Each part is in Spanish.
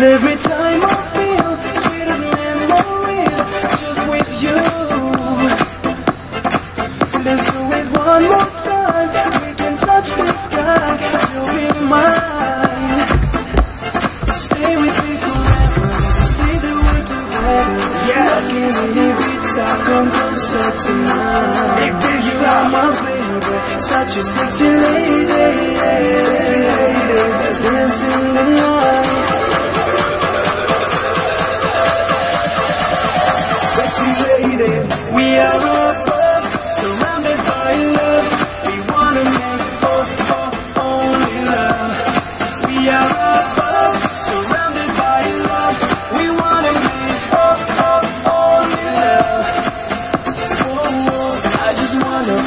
every time I feel sweet as memories just with you. There's always one more time we can touch the sky. You'll be mine. Stay with me forever. Say the word together. Like in Ibiza, come closer tonight. You are my baby, such a sexy lady. Sexy lady, let's dance in the night. Sexy lady, we are above, surrounded by love. We wanna make only love. We are above, surrounded by love. We wanna make only love. I just wanna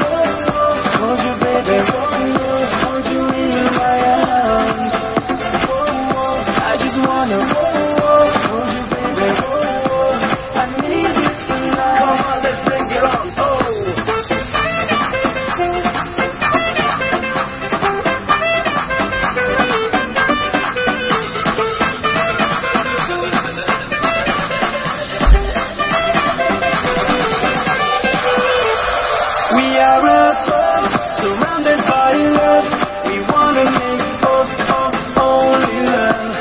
hold you, baby. Hold you in my arms. I just wanna hold you, baby. I need you tonight. Come on, let's bring it on. We are above, surrounded by love. We wanna make only love.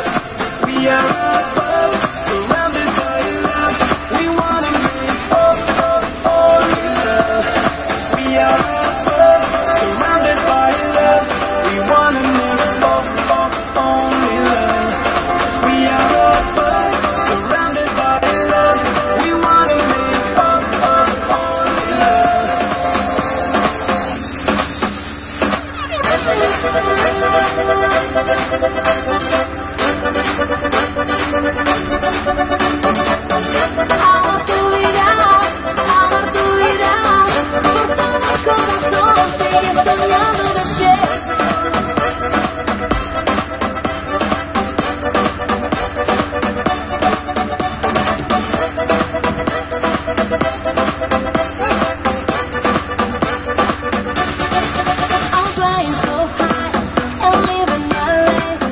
We are above, surrounded by love. We wanna make only love. We are above, surrounded by love. We wanna make only love. We are above, surrounded by love. We wanna make only love. Amar tu vida, por favor corazón, sigue soñando despierto. I'm flying so high and living my life.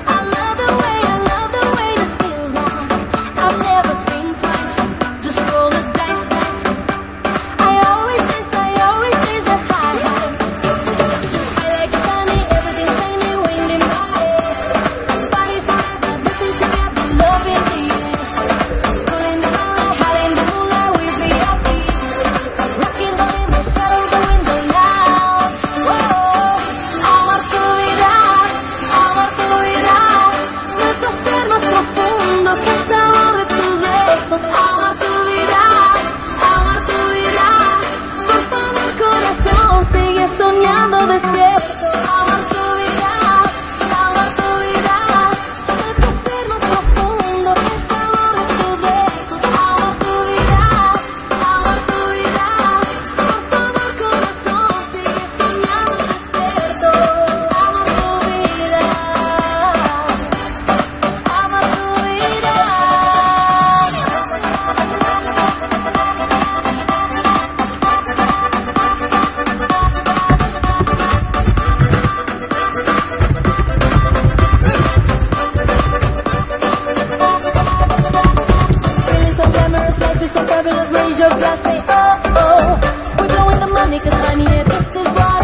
I love the way this feels like. I've never think twice, just roll the dice. I always chase the high heights. I like the sunny, everything shiny, wind in my hair. Body forever, dancing together, love in the air. Pulling the sunlight, hiding the moonlight, we'll be happy. Rocking the limbo, shadow the window now. Whoa, amar tu vida, no hay placer más profundo que el sabor de tus besos. Amar tu vida, por favor corazón, sigue soñando despierto. Amar tu vida, no hay placer más profundo que el sabor de tus besos. Amar tu vida, por favor corazón, sigue soñando despierto. Amar tu vida, amar tu vida. Feeling so glamorous, life is so fabulous. Raise your glass, say oh. We're blowing the money, 'cause honey, yeah, this is what